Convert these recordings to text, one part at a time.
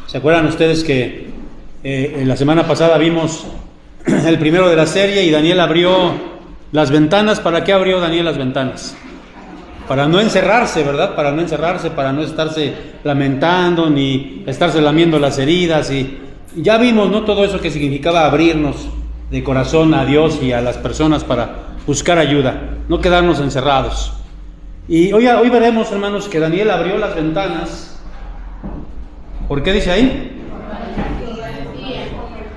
¿Se acuerdan ustedes que la semana pasada vimos el primero de la serie y Daniel abrió las ventanas? ¿Para qué abrió Daniel las ventanas? Para no encerrarse, ¿verdad? Para no encerrarse, para no estarse lamentando ni estarse lamiendo las heridas. Y ya vimos, ¿no?, todo eso que significaba abrirnos de corazón a Dios y a las personas para buscar ayuda, no quedarnos encerrados. Y hoy veremos, hermanos, que Daniel abrió las ventanas. ¿Por qué dice ahí?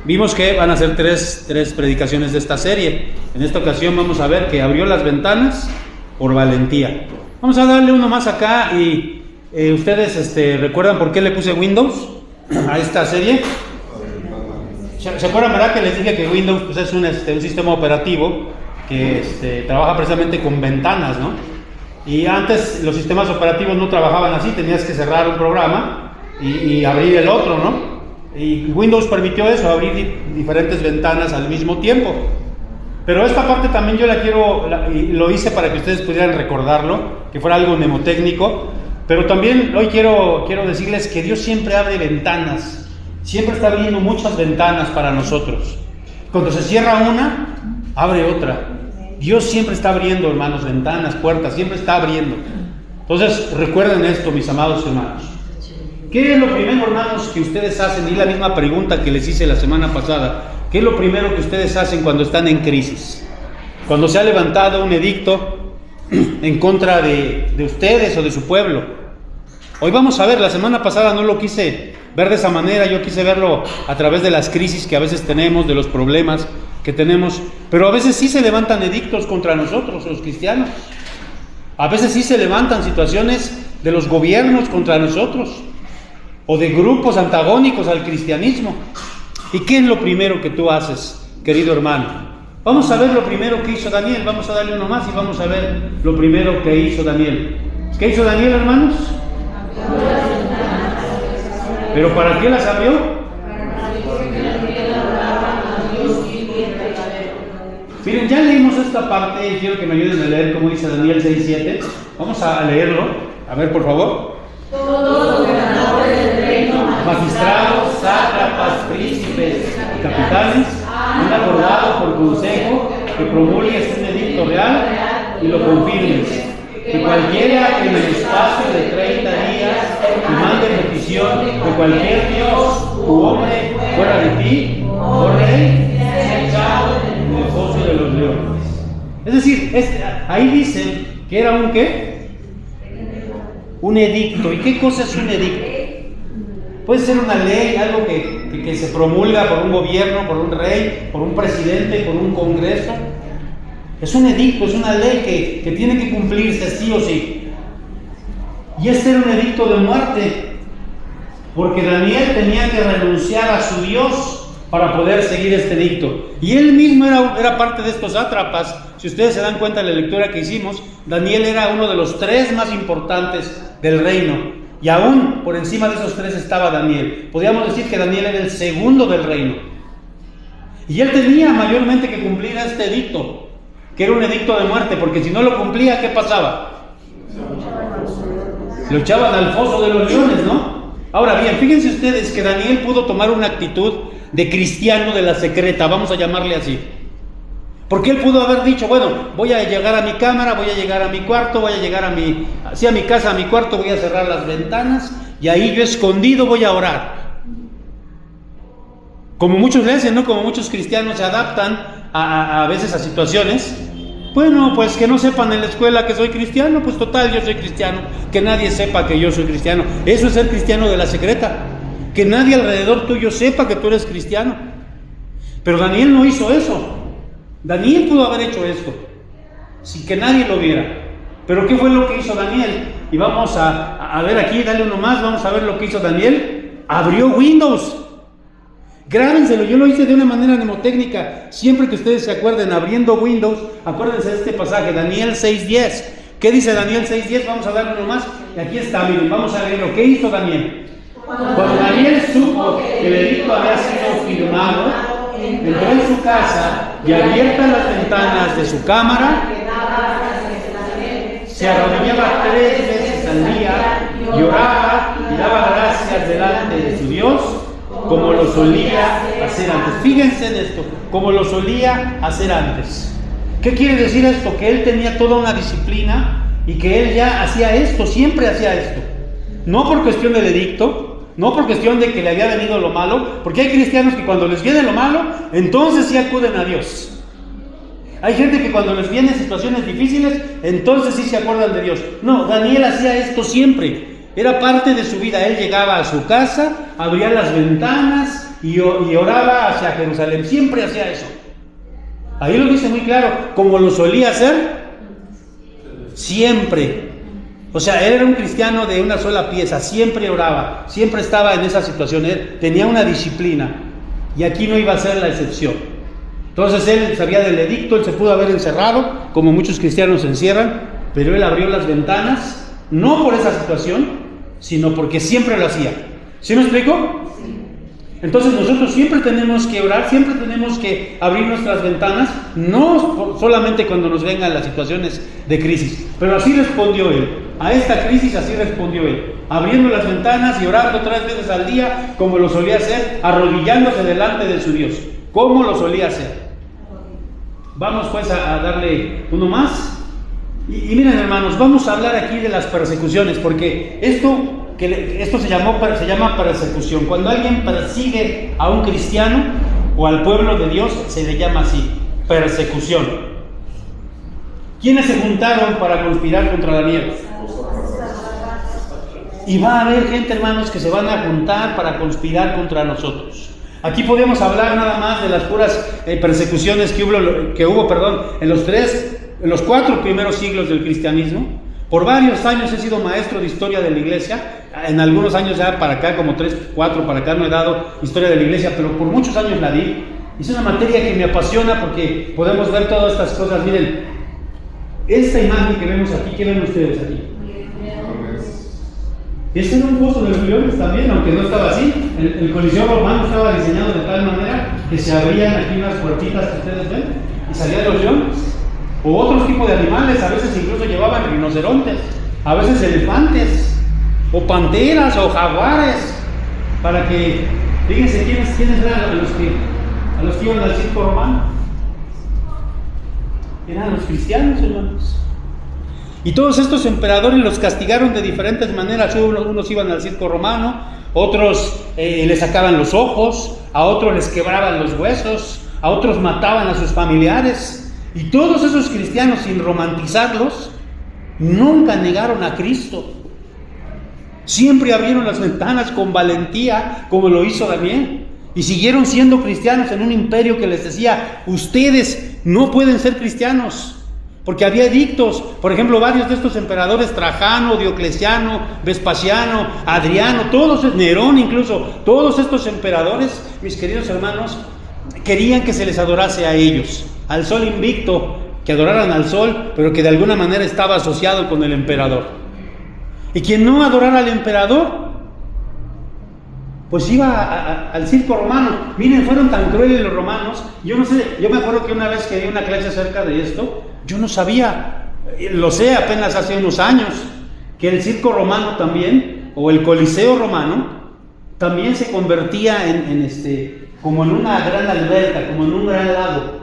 Vimos que van a ser tres predicaciones de esta serie. En esta ocasión vamos a ver que abrió las ventanas por valentía. Vamos a darle uno más acá y ustedes ¿recuerdan por qué le puse Windows a esta serie? ¿Se acuerdan, verdad, que les dije que Windows pues, es un sistema operativo que trabaja precisamente con ventanas, ¿no? Y antes los sistemas operativos no trabajaban así, tenías que cerrar un programa y abrir el otro, ¿no? Y Windows permitió eso, abrir diferentes ventanas al mismo tiempo. Pero esta parte también yo lo hice para que ustedes pudieran recordarlo, que fuera algo mnemotécnico. Pero también hoy quiero decirles que Dios siempre abre ventanas, siempre está abriendo muchas ventanas para nosotros. Cuando se cierra una, abre otra. Dios siempre está abriendo, hermanos, ventanas, puertas, siempre está abriendo. Entonces, recuerden esto, mis amados hermanos. ¿Qué es lo primero, hermanos, que ustedes hacen? Y la misma pregunta que les hice la semana pasada. ¿Qué es lo primero que ustedes hacen cuando están en crisis? Cuando se ha levantado un edicto en contra de ustedes o de su pueblo. Hoy vamos a ver, la semana pasada no lo quise ver de esa manera, yo quise verlo a través de las crisis que a veces tenemos, de los problemas que tenemos, pero a veces sí se levantan edictos contra nosotros, los cristianos. A veces sí se levantan situaciones de los gobiernos contra nosotros, o de grupos antagónicos al cristianismo. ¿Y qué es lo primero que tú haces, querido hermano? Vamos a ver lo primero que hizo Daniel, vamos a darle uno más y vamos a ver lo primero que hizo Daniel. ¿Qué hizo Daniel, hermanos? ¿Pero para qué las abrió? Miren, ya leímos esta parte y quiero que me ayuden a leer cómo dice Daniel 6:7. Vamos a leerlo. A ver, por favor. Todos los gobernadores del reino, magistrados, sátrapas, príncipes y capitanes han acordado por consejo que promulgues un edicto real y lo confirmes. Que cualquiera que en el espacio de 30 días te mande petición de cualquier dios u hombre fuera de ti, oh rey, sea echado en el foso de los leones. Es decir, ahí dice que era un ¿qué? Un edicto. ¿Y qué cosa es un edicto? Puede ser una ley, algo que se promulga por un gobierno, por un rey, por un presidente, por un congreso. Es un edicto, es una ley que tiene que cumplirse sí o sí. Y este era un edicto de muerte, porque Daniel tenía que renunciar a su Dios para poder seguir este edicto. Y él mismo era parte de estos sátrapas. Si ustedes se dan cuenta de la lectura que hicimos, Daniel era uno de los 3 más importantes del reino. Y aún por encima de esos 3 estaba Daniel. Podríamos decir que Daniel era el segundo del reino. Y él tenía mayormente que cumplir este edicto, que era un edicto de muerte, porque si no lo cumplía, ¿qué pasaba? Lo echaban al foso de los leones, ¿no? Ahora bien, fíjense ustedes que Daniel pudo tomar una actitud de cristiano de la secreta, vamos a llamarle así. Porque él pudo haber dicho, bueno, voy a llegar a mi cámara, voy a llegar a mi cuarto, voy a llegar a mi casa, a mi cuarto, voy a cerrar las ventanas y ahí yo escondido voy a orar. Como muchos le hacen, ¿no? Como muchos cristianos se adaptan a veces a situaciones. Bueno, pues que no sepan en la escuela que soy cristiano, pues total, yo soy cristiano. Que nadie sepa que yo soy cristiano. Eso es ser cristiano de la secreta. Que nadie alrededor tuyo sepa que tú eres cristiano. Pero Daniel no hizo eso. Daniel pudo haber hecho esto sin que nadie lo viera. Pero ¿qué fue lo que hizo Daniel? Y vamos a ver aquí, dale uno más, vamos a ver lo que hizo Daniel. Abrió Windows. Grábenselo, yo lo hice de una manera mnemotécnica. Siempre que ustedes se acuerden, abriendo Windows, acuérdense de este pasaje, Daniel 6:10. ¿Qué dice Daniel 6:10? Vamos a darle uno más. Y aquí está, miren, vamos a leerlo. ¿Qué hizo Daniel? Cuando Daniel supo que el edicto había sido firmado, entró en su casa y abiertas las ventanas de su cámara, se arrodillaba 3 veces al día y oraba y daba gracias delante de su Dios, como lo solía hacer antes. Fíjense en esto, como lo solía hacer antes. ¿Qué quiere decir esto? Que él tenía toda una disciplina y que él ya hacía esto, siempre hacía esto. No por cuestión del edicto, no por cuestión de que le había venido lo malo, porque hay cristianos que cuando les viene lo malo, entonces sí acuden a Dios. Hay gente que cuando les vienen situaciones difíciles, entonces sí se acuerdan de Dios. No, Daniel hacía esto siempre. Era parte de su vida. Él llegaba a su casa, abría las ventanas y oraba hacia Jerusalén. Siempre hacía eso. Ahí lo dice muy claro, como lo solía hacer, siempre. O sea, él era un cristiano de una sola pieza, siempre oraba, siempre estaba en esa situación, él tenía una disciplina, y aquí no iba a ser la excepción. Entonces él sabía del edicto, él se pudo haber encerrado, como muchos cristianos se encierran, pero él abrió las ventanas, no por esa situación, sino porque siempre lo hacía. ¿Sí me explico? Entonces nosotros siempre tenemos que orar, siempre tenemos que abrir nuestras ventanas, no solamente cuando nos vengan las situaciones de crisis, pero así respondió él, a esta crisis así respondió él, abriendo las ventanas y orando 3 veces al día, como lo solía hacer, arrodillándose delante de su Dios, como lo solía hacer. Vamos pues a darle uno más, y miren hermanos, vamos a hablar aquí de las persecuciones, porque esto se llama persecución. Cuando alguien persigue a un cristiano o al pueblo de Dios, se le llama así, persecución. ¿Quiénes se juntaron para conspirar contra Daniel? Y va a haber gente, hermanos, que se van a juntar para conspirar contra nosotros. Aquí podemos hablar nada más de las puras persecuciones que hubo en los 4 primeros siglos del cristianismo. Por varios años he sido maestro de historia de la iglesia, en algunos años ya para acá, como 3, 4 para acá no he dado historia de la iglesia, pero por muchos años la di. Es una materia que me apasiona porque podemos ver todas estas cosas. Miren, esta imagen que vemos aquí, ¿qué ven ustedes aquí? Este era un pozo de los leones también, aunque no estaba así. El Coliseo romano estaba diseñado de tal manera que se abrían aquí unas puertitas que ustedes ven y salían los leones. O otros tipos de animales, a veces incluso llevaban rinocerontes, a veces elefantes, o panteras, o jaguares, para que, fíjense quiénes eran a los que iban al circo romano. Eran los cristianos, hermanos. Y todos estos emperadores los castigaron de diferentes maneras. Unos iban al circo romano, otros les sacaban los ojos, a otros les quebraban los huesos, a otros mataban a sus familiares. Y todos esos cristianos, sin romantizarlos, nunca negaron a Cristo. Siempre abrieron las ventanas con valentía, como lo hizo Daniel. Y siguieron siendo cristianos en un imperio que les decía, ustedes no pueden ser cristianos. Porque había edictos, por ejemplo, varios de estos emperadores, Trajano, Diocleciano, Vespasiano, Adriano, Nerón incluso, todos estos emperadores, mis queridos hermanos, querían que se les adorase a ellos, al sol invicto, que adoraran al sol, pero que de alguna manera estaba asociado con el emperador. Y quien no adorara al emperador, pues iba al circo romano. Miren, fueron tan crueles los romanos. Yo no sé, yo me acuerdo que una vez que di una clase acerca de esto, yo no sabía, lo sé apenas hace unos años, que el circo romano también, o el coliseo romano, también se convertía como en una gran alberca, como en un gran lago.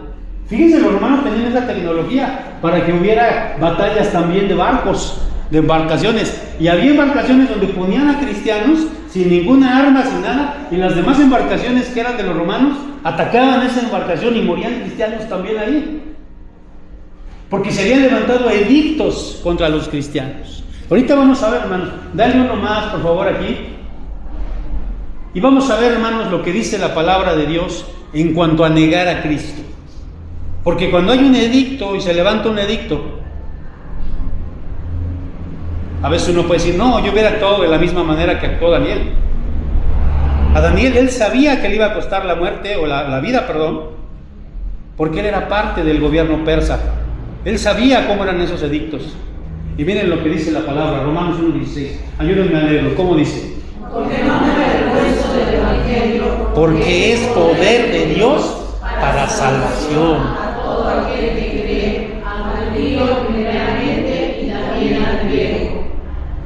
Fíjense, los romanos tenían esa tecnología para que hubiera batallas también de barcos, de embarcaciones, y había embarcaciones donde ponían a cristianos sin ninguna arma, sin nada, y las demás embarcaciones que eran de los romanos atacaban esa embarcación y morían cristianos también ahí, porque se habían levantado edictos contra los cristianos. Ahorita vamos a ver, hermanos, dale uno más por favor aquí, y vamos a ver, hermanos, lo que dice la palabra de Dios en cuanto a negar a Cristo. Porque cuando hay un edicto y se levanta un edicto, a veces uno puede decir, no, yo hubiera actuado de la misma manera que actuó Daniel. A Daniel, él sabía que le iba a costar la muerte, o la vida, porque él era parte del gobierno persa. Él sabía cómo eran esos edictos. Y miren lo que dice la palabra, Romanos 1:16. Ayúdenme a leerlo, ¿cómo dice? Porque no me avergüenzo del evangelio. Porque es poder de Dios para salvación. A todo aquel que cree, al judío primeramente y también al griego.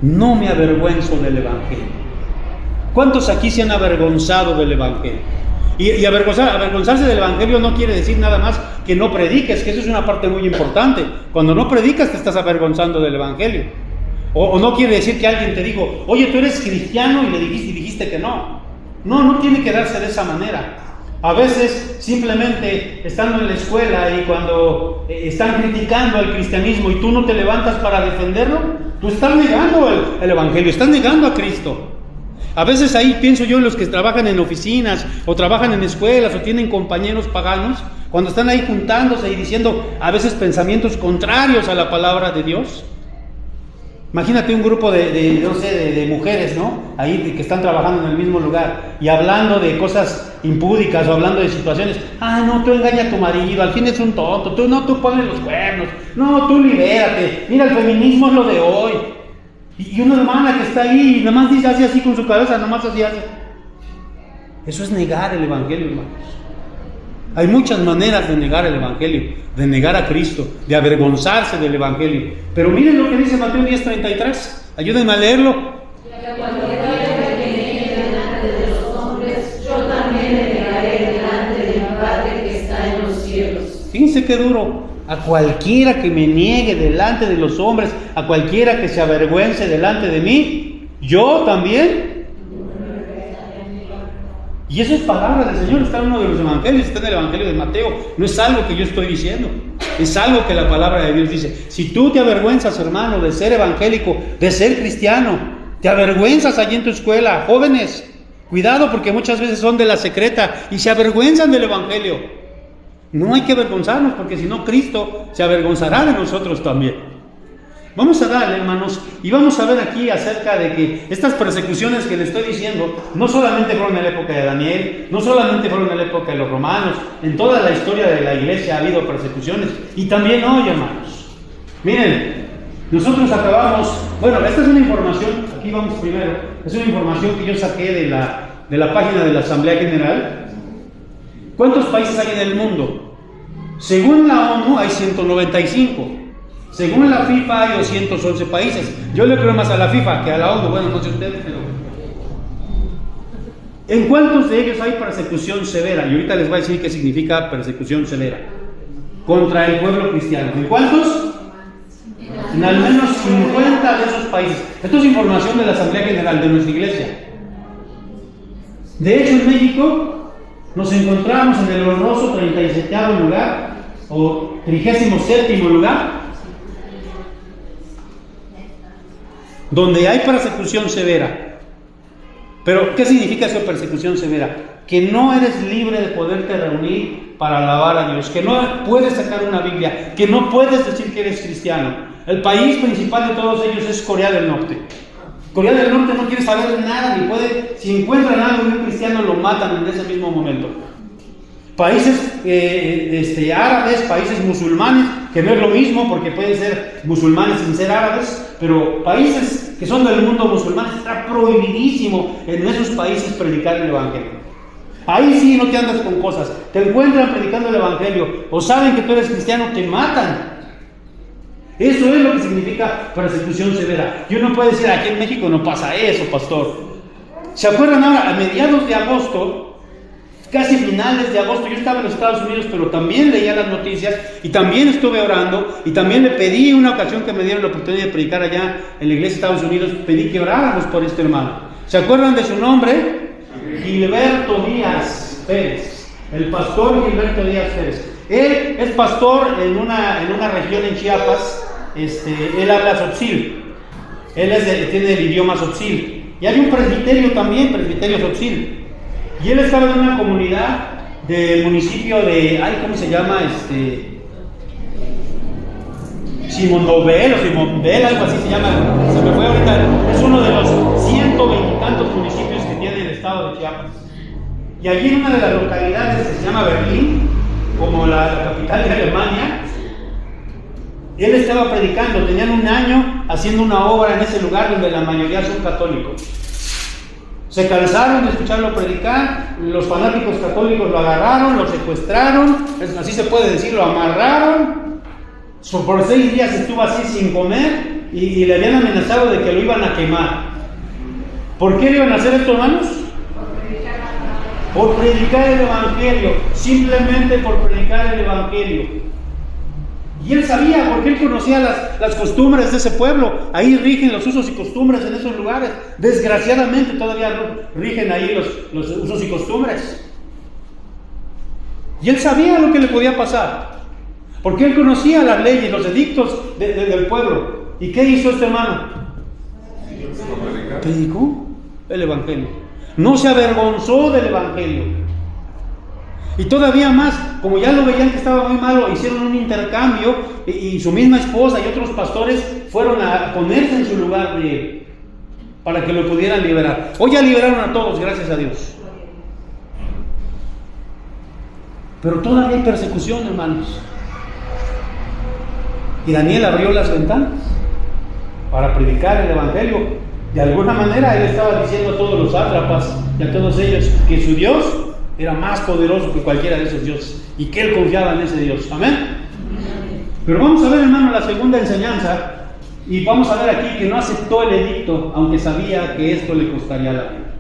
No me avergüenzo del evangelio. ¿Cuántos aquí se han avergonzado del Evangelio? Y avergonzarse del Evangelio no quiere decir nada más que no prediques, que eso es una parte muy importante. Cuando no predicas te estás avergonzando del Evangelio. O no quiere decir que alguien te dijo, oye, tú eres cristiano, y le dijiste que no. No tiene que darse de esa manera. A veces simplemente estando en la escuela y cuando están criticando al cristianismo y tú no te levantas para defenderlo, tú estás negando el Evangelio, estás negando a Cristo. A veces ahí pienso yo en los que trabajan en oficinas o trabajan en escuelas o tienen compañeros paganos, cuando están ahí juntándose y diciendo a veces pensamientos contrarios a la palabra de Dios. Imagínate un grupo de mujeres, ¿no? Ahí que están trabajando en el mismo lugar y hablando de cosas impúdicas o hablando de situaciones. No, tú engañas a tu marido, al fin es un tonto, tú ponle los cuernos, no, tú libérate, mira, el feminismo es lo de hoy. Y una hermana que está ahí y nada más dice así con su cabeza, nada más así hace. Eso es negar el Evangelio, hermanos. Hay muchas maneras de negar el Evangelio, de negar a Cristo, de avergonzarse del Evangelio. Pero miren lo que dice Mateo 10:33. Ayúdenme a leerlo. Cuando me niegue delante de los hombres, yo también me negaré delante de mi Padre que está en los cielos. Fíjense qué duro. A cualquiera que me niegue delante de los hombres, a cualquiera que se avergüence delante de mí, yo también. Y eso es palabra del Señor, está en uno de los evangelios, está en el Evangelio de Mateo. No es algo que yo estoy diciendo, es algo que la palabra de Dios dice. Si tú te avergüenzas, hermano, de ser evangélico, de ser cristiano, te avergüenzas allí en tu escuela, jóvenes, cuidado, porque muchas veces son de la secreta y se avergüenzan del Evangelio. No hay que avergonzarnos, porque si no, Cristo se avergonzará de nosotros también. Vamos a darle, hermanos, y vamos a ver aquí acerca de que estas persecuciones que le estoy diciendo no solamente fueron en la época de Daniel, no solamente fueron en la época de los romanos, en toda la historia de la iglesia ha habido persecuciones, y también hoy, hermanos. Miren, nosotros acabamos, esta es una información, aquí vamos primero, es una información que yo saqué de la página de la Asamblea General. ¿Cuántos países hay en el mundo? Según la ONU hay 195. Según la FIFA hay 211 países. Yo le creo más a la FIFA que a la ONU. Bueno, no sé ustedes, pero... ¿En cuántos de ellos hay persecución severa? Y ahorita les voy a decir qué significa persecución severa. Contra el pueblo cristiano. ¿En cuántos? En al menos 50 de esos países. Esto es información de la Asamblea General de nuestra iglesia. De hecho, en México nos encontramos en el honroso 37º lugar o 37º lugar, donde hay persecución severa. Pero, ¿qué significa eso, persecución severa? Que no eres libre de poderte reunir para alabar a Dios, que no puedes sacar una Biblia, que no puedes decir que eres cristiano. El país principal de todos ellos es Corea del Norte. Corea del Norte no quiere saber nada, ni puede, si encuentran algo de un cristiano lo matan en ese mismo momento. Países árabes, países musulmanes, que no es lo mismo porque pueden ser musulmanes sin ser árabes, pero países que son del mundo musulmán, está prohibidísimo en esos países predicar el Evangelio. Ahí sí no te andas con cosas, te encuentran predicando el Evangelio o saben que tú eres cristiano, te matan. Eso es lo que significa persecución severa. Y uno puede decir, aquí en México no pasa eso, pastor. ¿Se acuerdan ahora? A mediados de agosto, casi finales de agosto, yo estaba en los Estados Unidos, pero también leía las noticias y también estuve orando y también le pedí una ocasión que me dieron la oportunidad de predicar allá en la iglesia de Estados Unidos, pedí que oráramos por este hermano. ¿Se acuerdan de su nombre? Gilberto Díaz Pérez, el pastor Gilberto Díaz Pérez. Él es pastor en una región en Chiapas. Él habla Tzotzil, tiene el idioma Tzotzil, y hay un presbiterio también, presbiterio Tzotzil, y él estaba en una comunidad del municipio de, ¿cómo se llama? Simondovel, algo así se llama, se me fue ahorita, es uno de los 120 y tantos municipios que tiene el estado de Chiapas, y allí en una de las localidades que se llama Berlín, como la capital de Alemania, él estaba predicando, tenían un año haciendo una obra en ese lugar donde la mayoría son católicos. Se cansaron de escucharlo predicar, los fanáticos católicos lo agarraron, lo secuestraron, así se puede decir, lo amarraron. Por 6 días estuvo así sin comer y le habían amenazado de que lo iban a quemar. ¿Por qué le iban a hacer esto, hermanos? Por predicar el Evangelio, simplemente por predicar el Evangelio. Y él sabía, porque él conocía las costumbres de ese pueblo. Ahí rigen los usos y costumbres en esos lugares. Desgraciadamente todavía rigen ahí los usos y costumbres. Y él sabía lo que le podía pasar, porque él conocía las leyes, los edictos del pueblo. ¿Y qué hizo este hermano? Predicó el Evangelio. No se avergonzó del Evangelio. Y todavía más, como ya lo veían que estaba muy malo, hicieron un intercambio y su misma esposa y otros pastores fueron a ponerse en su lugar de él para que lo pudieran liberar. Hoy ya liberaron a todos, gracias a Dios. Pero todavía hay persecución, hermanos. Y Daniel abrió las ventanas para predicar el Evangelio. De alguna manera él estaba diciendo a todos los sátrapas y a todos ellos que su Dios era más poderoso que cualquiera de esos dioses y que él confiaba en ese Dios. Amén. Pero vamos a ver, hermano, la segunda enseñanza, y vamos a ver aquí que no aceptó el edicto, aunque sabía que esto le costaría la vida.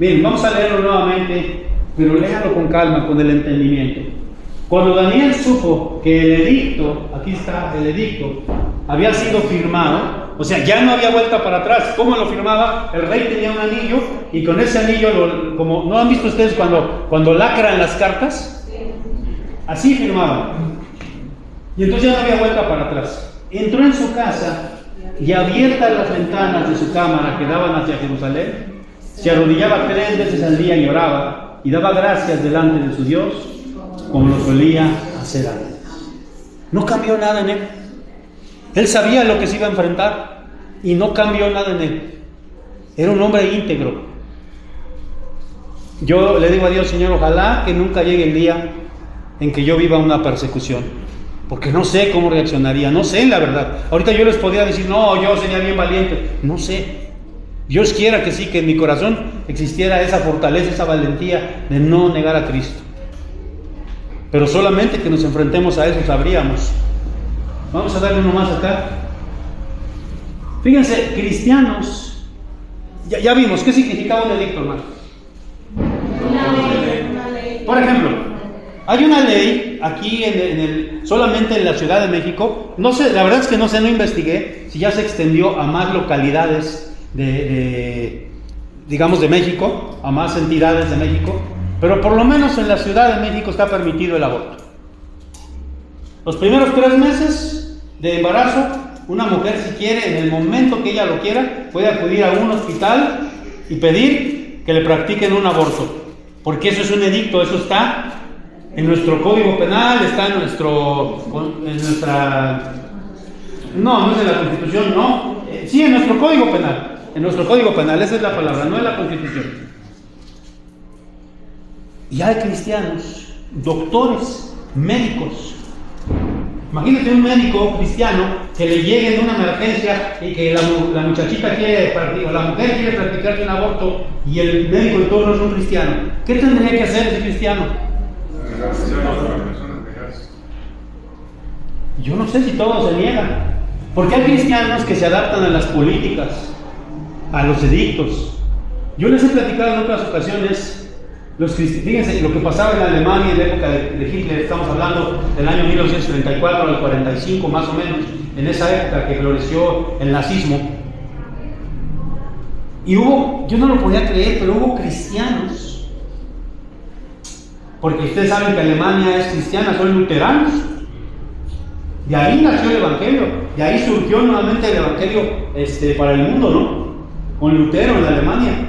Bien, vamos a leerlo nuevamente, pero léalo con calma, con el entendimiento. Cuando Daniel supo que el edicto, aquí está el edicto, había sido firmado, o sea, ya no había vuelta para atrás. ¿Cómo lo firmaba? El rey tenía un anillo y con ese anillo, como ¿no han visto ustedes cuando lacran las cartas? Así firmaban. Y entonces ya no había vuelta para atrás. Entró en su casa y abiertas las ventanas de su cámara que daban hacia Jerusalén, se arrodillaba 3 veces al día y oraba y daba gracias delante de su Dios, como lo solía hacer antes. No cambió nada en él. Él sabía lo que se iba a enfrentar y no cambió nada en él. Era un hombre íntegro. Yo le digo a Dios, Señor, ojalá que nunca llegue el día en que yo viva una persecución, porque no sé cómo reaccionaría, no sé la verdad. Ahorita yo les podría decir, no, yo sería bien valiente, no sé. Dios quiera que sí, que en mi corazón existiera esa fortaleza, esa valentía de no negar a Cristo. Pero solamente que nos enfrentemos a eso sabríamos. Vamos a darle uno más acá. Fíjense, cristianos, ya vimos qué significaba un edicto, hermano. Por ejemplo, hay una ley aquí solamente en la Ciudad de México. No sé, la verdad es que no sé, no investigué si ya se extendió a más localidades digamos de México, a más entidades de México, pero por lo menos en la Ciudad de México está permitido el aborto. Los primeros 3 meses de embarazo, una mujer, si quiere, en el momento que ella lo quiera, puede acudir a un hospital y pedir que le practiquen un aborto, porque eso es un edicto, eso está en nuestro Código Penal, está en nuestra... No es de la Constitución, no. Sí, en nuestro Código Penal. En nuestro Código Penal, esa es la palabra, no en la Constitución. Y hay cristianos, doctores, médicos. Imagínate un médico cristiano que le llegue de una emergencia y que la muchachita quiere practicar, la mujer quiere practicarse un aborto y el médico de turno es un cristiano. ¿Qué tendría que hacer ese cristiano? Yo no sé si todos se niegan, porque hay cristianos que se adaptan a las políticas, a los edictos. Yo les he platicado en otras ocasiones. Fíjense lo que pasaba en Alemania en la época de Hitler, estamos hablando del año 1934 al 45 más o menos, en esa época que floreció el nazismo. Y yo no lo podía creer, pero hubo cristianos, porque ustedes saben que Alemania es cristiana, son luteranos. De ahí nació el Evangelio, de ahí surgió nuevamente el Evangelio para el mundo, ¿no? Con Lutero en Alemania.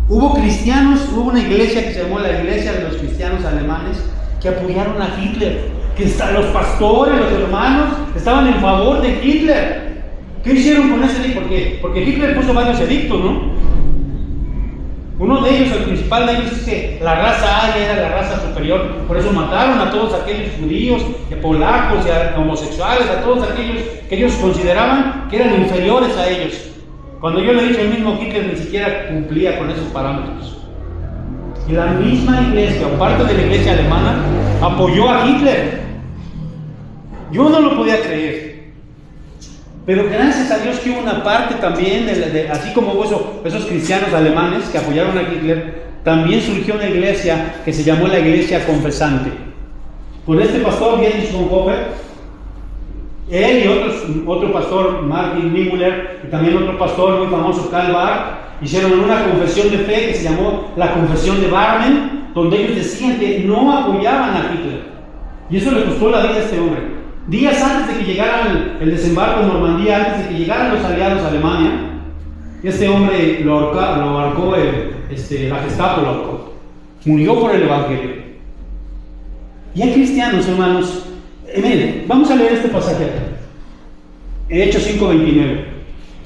Hubo cristianos, hubo una iglesia que se llamó la Iglesia de los Cristianos Alemanes que apoyaron a Hitler, que los pastores, los hermanos estaban en favor de Hitler. ¿Qué hicieron con ese edicto? Porque Hitler puso varios edictos, ¿no? Uno de ellos, el principal de ellos, es que la raza aria era la raza superior, por eso mataron a todos aquellos judíos, a polacos, a homosexuales, a todos aquellos que ellos consideraban que eran inferiores a ellos. Cuando yo le he dicho, el mismo Hitler ni siquiera cumplía con esos parámetros. Y la misma iglesia, o parte de la iglesia alemana, apoyó a Hitler. Yo no lo podía creer. Pero gracias a Dios que hubo una parte también, así como hubo esos cristianos alemanes que apoyaron a Hitler, también surgió una iglesia que se llamó la Iglesia Confesante. Con este pastor, Dietrich Bonhoeffer, él y otro pastor, Martin Niemöller, y también otro pastor muy famoso, Karl Barth, hicieron una confesión de fe que se llamó la Confesión de Barmen, donde ellos decían que no apoyaban a Hitler. Y eso le costó la vida a este hombre. Días antes de que llegara el desembarco en Normandía, antes de que llegaran los aliados a Alemania, este hombre lo ahorcó, la Gestapo lo ahorcó. Murió por el Evangelio. Y hay cristianos, hermanos. Miren, vamos a leer este pasaje acá. Hechos 5:29.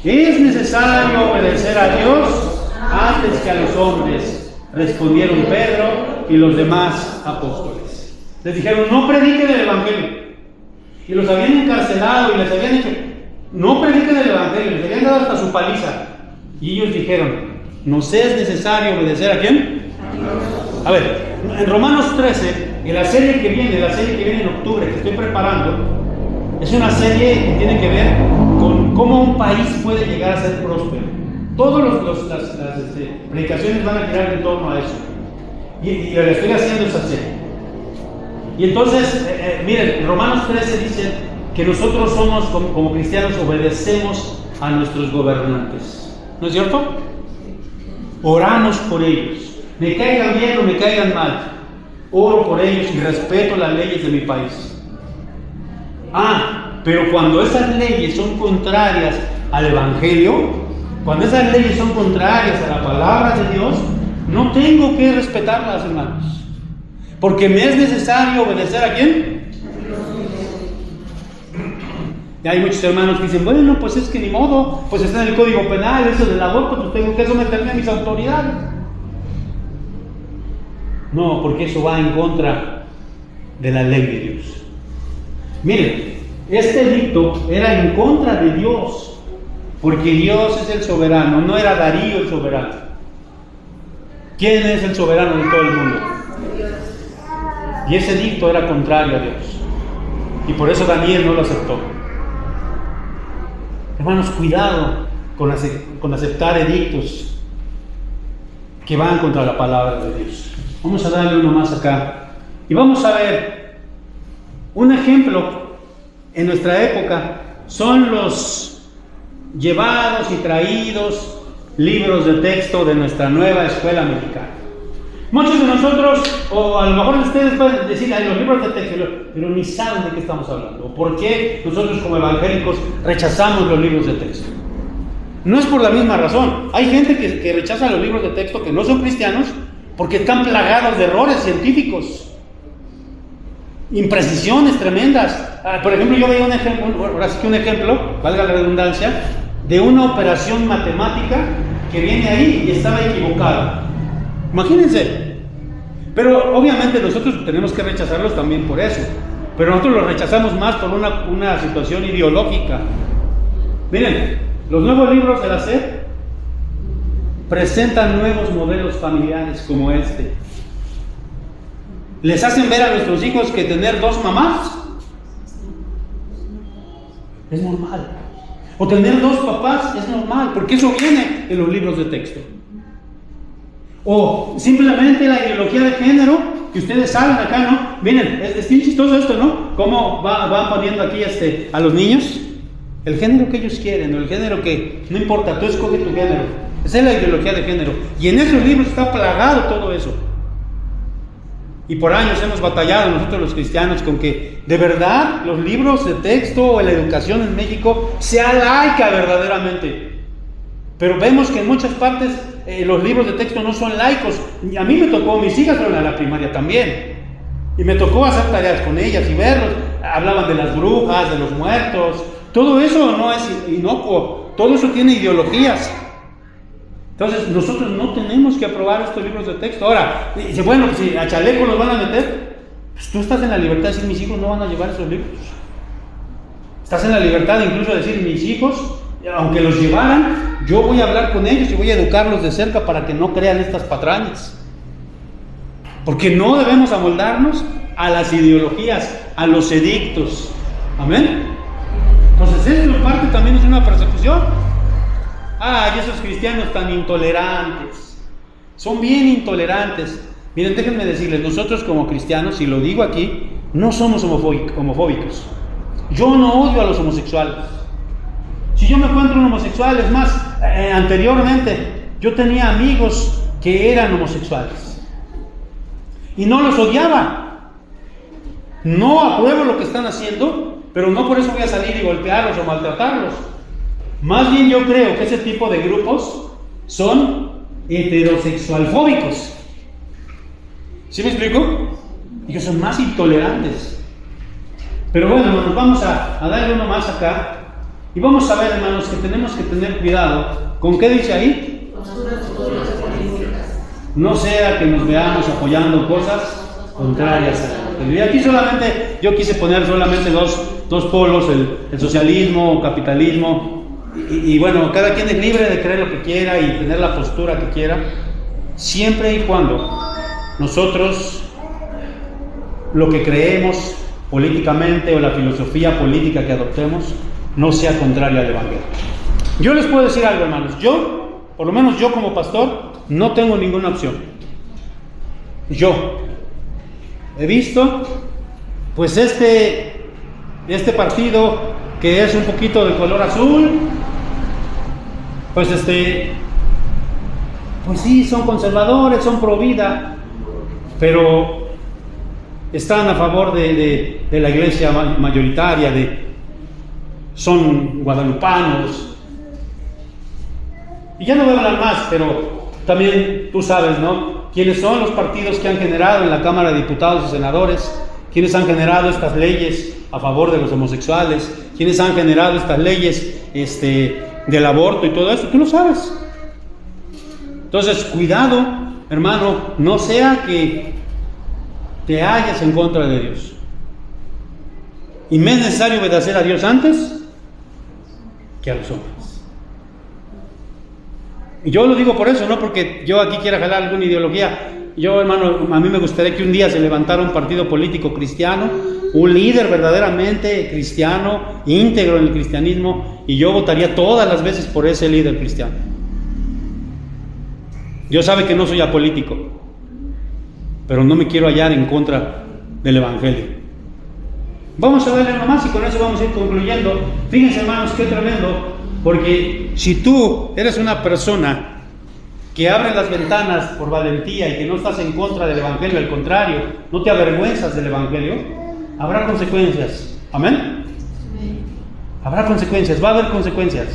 Es necesario obedecer a Dios antes que a los hombres, respondieron Pedro y los demás apóstoles. Les dijeron, no prediquen el Evangelio. Y los habían encarcelado y les habían hecho, no prediquen el Evangelio, les habían dado hasta su paliza. Y ellos dijeron, ¿nos es necesario obedecer a quién? A ver, en Romanos 13, en la serie que viene en octubre, que estoy preparando, es una serie que tiene que ver con cómo un país puede llegar a ser próspero. Todas las predicaciones van a girar en torno a eso. Y lo que estoy haciendo es serie. Y entonces, miren, Romanos 13 dice que nosotros somos, como cristianos, obedecemos a nuestros gobernantes. ¿No es cierto? Oramos por ellos. Me caigan bien o me caigan mal. Oro por ellos y respeto las leyes de mi país. Pero cuando esas leyes son contrarias al Evangelio, cuando esas leyes son contrarias a la palabra de Dios, no tengo que respetarlas, hermanos. Porque me es necesario obedecer a quién. Y hay muchos hermanos que dicen, bueno, pues es que ni modo, pues está en el Código Penal, eso del aborto, pues tengo que someterme a mis autoridades. No, porque eso va en contra de la ley de Dios. Miren, este edicto era en contra de Dios, porque Dios es el soberano, no era Darío el soberano. ¿Quién es el soberano de todo el mundo? Y ese edicto era contrario a Dios. Y por eso Daniel no lo aceptó. Hermanos, cuidado con aceptar edictos que van contra la palabra de Dios. Vamos a darle uno más acá. Y vamos a ver un ejemplo en nuestra época. Son los llevados y traídos libros de texto de nuestra nueva escuela mexicana. Muchos de nosotros, o a lo mejor ustedes pueden decir, hay los libros de texto, pero ni saben de qué estamos hablando. ¿O por qué nosotros como evangélicos rechazamos los libros de texto? No es por la misma razón. Hay gente que rechaza los libros de texto que no son cristianos porque están plagados de errores científicos, imprecisiones tremendas. Por ejemplo, yo veía un ejemplo, valga la redundancia, de una operación matemática que viene ahí y estaba equivocada. Imagínense. Pero obviamente nosotros tenemos que rechazarlos también por eso. Pero nosotros los rechazamos más por una situación ideológica. Miren, los nuevos libros de la SED presentan nuevos modelos familiares como este. Les hacen ver a nuestros hijos que tener dos mamás es normal. O tener dos papás es normal, porque eso viene en los libros de texto. O simplemente la ideología de género, que ustedes saben acá, ¿no? Miren, es bien chistoso esto, ¿no? Cómo van poniendo aquí a los niños el género que ellos quieren, o el género que, no importa, tú escoge tu género. Esa es la ideología de género. Y en esos libros está plagado todo eso. Y por años hemos batallado nosotros los cristianos con que de verdad los libros de texto o la educación en México sea laica verdaderamente. Pero vemos que en muchas partes los libros de texto no son laicos. A mí me tocó, mis hijas fueron a la primaria también. Y me tocó hacer tareas con ellas y verlos. Hablaban de las brujas, de los muertos. Todo eso no es inocuo. Todo eso tiene ideologías. Entonces nosotros no tenemos que aprobar estos libros de texto. Ahora, bueno, si a chaleco los van a meter, pues tú estás en la libertad de decir, mis hijos no van a llevar esos libros. Estás en la libertad de incluso decir, mis hijos, aunque los llevaran, yo voy a hablar con ellos y voy a educarlos de cerca para que no crean estas patrañas. Porque no debemos amoldarnos a las ideologías, a los edictos. Amén. Entonces esto en parte también es una persecución. Y esos cristianos tan intolerantes, son bien intolerantes. Miren, déjenme decirles, nosotros como cristianos, y lo digo aquí, no somos homofóbicos. Yo no odio a los homosexuales. Si yo me encuentro un homosexual, es más, anteriormente yo tenía amigos que eran homosexuales y no los odiaba. No apruebo lo que están haciendo, pero no por eso voy a salir y golpearlos o maltratarlos. Más bien yo creo que ese tipo de grupos son heterosexualfóbicos. ¿Sí me explico? Ellos son más intolerantes. Pero bueno, hermanos, vamos a darle uno más acá. Y vamos a ver, hermanos, que tenemos que tener cuidado. ¿Con qué dice ahí? No sea que nos veamos apoyando cosas contrarias a la. Y aquí solamente, yo quise poner solamente dos polos, el socialismo, capitalismo. Y bueno, cada quien es libre de creer lo que quiera y tener la postura que quiera, siempre y cuando nosotros lo que creemos políticamente o la filosofía política que adoptemos no sea contraria al Evangelio. Yo les puedo decir algo, hermanos, por lo menos yo como pastor, no tengo ninguna opción. Yo he visto, pues este partido que es un poquito de color azul, pues pues sí, son conservadores, son pro vida, pero están a favor de la iglesia mayoritaria, son guadalupanos. Y ya no voy a hablar más, pero también tú sabes, ¿no? ¿Quiénes son los partidos que han generado en la Cámara de Diputados y Senadores? ¿Quiénes han generado estas leyes a favor de los homosexuales? ¿Quiénes han generado estas leyes del aborto y todo esto? Tú lo sabes. Entonces, cuidado, hermano, no sea que te halles en contra de Dios. Y me es necesario obedecer a Dios antes que a los hombres. Y yo lo digo por eso, no porque yo aquí quiera jalar alguna ideología. Yo, hermano, a mí me gustaría que un día se levantara un partido político cristiano, un líder verdaderamente cristiano, íntegro en el cristianismo, y yo votaría todas las veces por ese líder cristiano. Dios sabe que no soy apolítico, pero no me quiero hallar en contra del Evangelio. Vamos a darle nomás y con eso vamos a ir concluyendo. Fíjense, hermanos, qué tremendo, porque si tú eres una persona que abre las ventanas por valentía y que no estás en contra del Evangelio, al contrario, no te avergüenzas del Evangelio, habrá consecuencias. ¿Amén? Habrá consecuencias, va a haber consecuencias,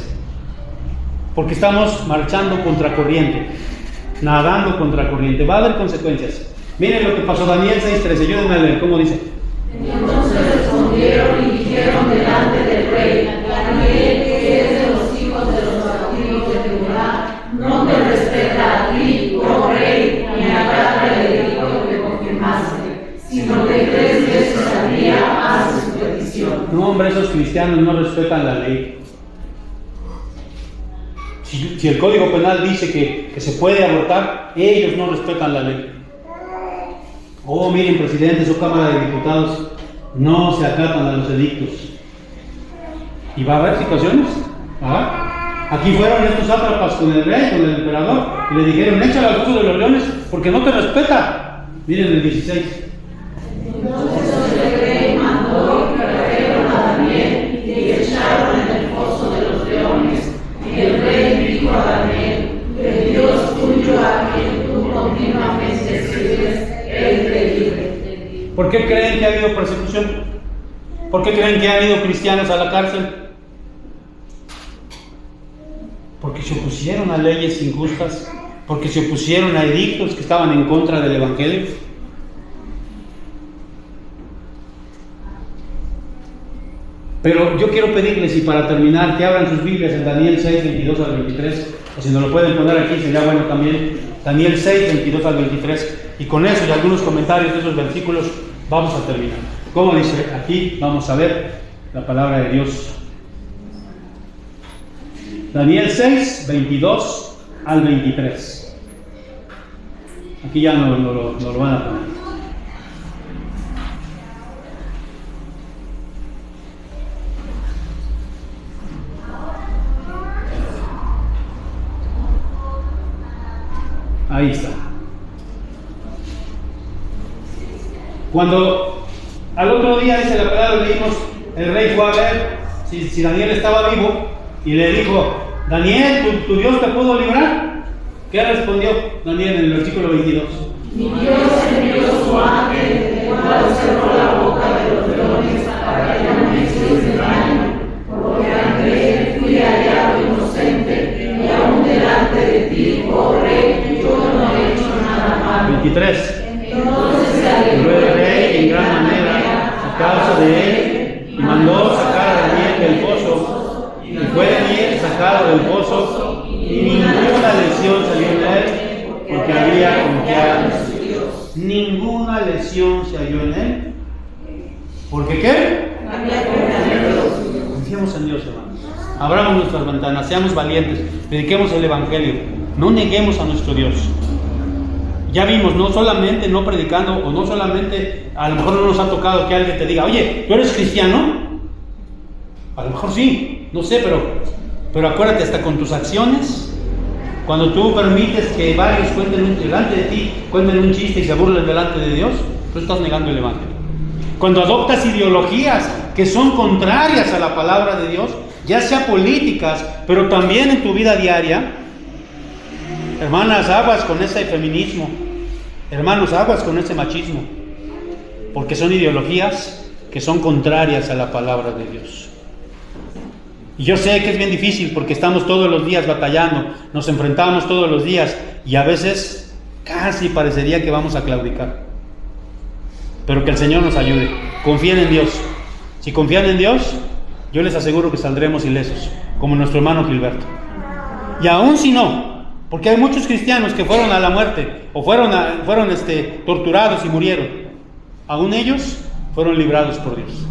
porque estamos marchando contra corriente, nadando contra corriente, va a haber consecuencias. Miren lo que pasó, Daniel 6:13, ayúdenme a leer, ¿cómo dice? Entonces respondieron y dijeron delante del rey: Daniel, que es de los hijos de los cautivos de Judá, no te respeta a ti, oh rey, ni acata el edicto que confirmaste, sino que 3 veces al día hace su petición. No, hombre, esos cristianos no respetan la ley. Si el Código Penal dice que se puede abortar, ellos no respetan la ley. Oh, miren, presidentes o Cámara de Diputados, no se acatan a los edictos. Y va a haber situaciones. Aquí fueron estos sátrapas con el rey, con el emperador, y le dijeron: échale al foso de los leones porque no te respeta. Miren el 16. Entonces el rey mandó que trajeron a Daniel y echaron en el foso de los leones. Y el rey dijo a Daniel: el Dios tuyo a quien tú continuamente sirves, Él te libre. ¿Por qué creen que ha habido persecución? ¿Por qué creen que han ido cristianos a la cárcel? Porque se opusieron a leyes injustas, porque se opusieron a edictos que estaban en contra del Evangelio. Pero yo quiero pedirles, y para terminar, que abran sus Biblias en Daniel 6, 22 al 23, o si nos lo pueden poner aquí sería bueno también. Daniel 6, 22 al 23, y con eso y algunos comentarios de esos versículos vamos a terminar. Como dice aquí, vamos a ver la palabra de Dios. Daniel 6, 22 al 23. Aquí ya no lo van a poner. Ahí está. Cuando al otro día, dice la palabra, leímos, el rey fue a ver si Daniel estaba vivo y le dijo: Daniel, ¿tu Dios te pudo librar? ¿Qué respondió Daniel en el versículo 22? Mi Dios envió su ángel, el cual cerró la boca de los leones para que no me hiciesen daño, porque ante él fui hallado inocente, y aún delante de ti, oh rey, yo no he hecho nada malo. 23. Entonces se Alegró alegró el rey en gran manera a causa de él, y mandó sacar a Daniel del pozo. Y fue Daniel sacado del pozo, y ninguna lesión salió en él, porque había confiado en su Dios. Ninguna lesión se halló en él. ¿Por qué qué? Había confiado en Dios. Confiemos en Dios, hermanos. Abramos nuestras ventanas, seamos valientes, prediquemos el Evangelio, no neguemos a nuestro Dios. Ya vimos, no solamente no predicando, o no solamente, a lo mejor no nos ha tocado que alguien te diga: oye, ¿tú eres cristiano? A lo mejor sí, no sé, pero acuérdate, hasta con tus acciones, cuando tú permites que varios cuenten delante de ti, cuenten un chiste y se burlen delante de Dios, tú estás negando el Evangelio. Cuando adoptas ideologías que son contrarias a la palabra de Dios, ya sea políticas, pero también en tu vida diaria, hermanas, aguas con ese feminismo, hermanos, aguas con ese machismo, porque son ideologías que son contrarias a la palabra de Dios. Y yo sé que es bien difícil porque estamos todos los días batallando, nos enfrentamos todos los días y a veces casi parecería que vamos a claudicar. Pero que el Señor nos ayude. Confíen en Dios. Si confían en Dios, yo les aseguro que saldremos ilesos, como nuestro hermano Gilberto. Y aún si no, porque hay muchos cristianos que fueron a la muerte o fueron torturados y murieron, aún ellos fueron librados por Dios.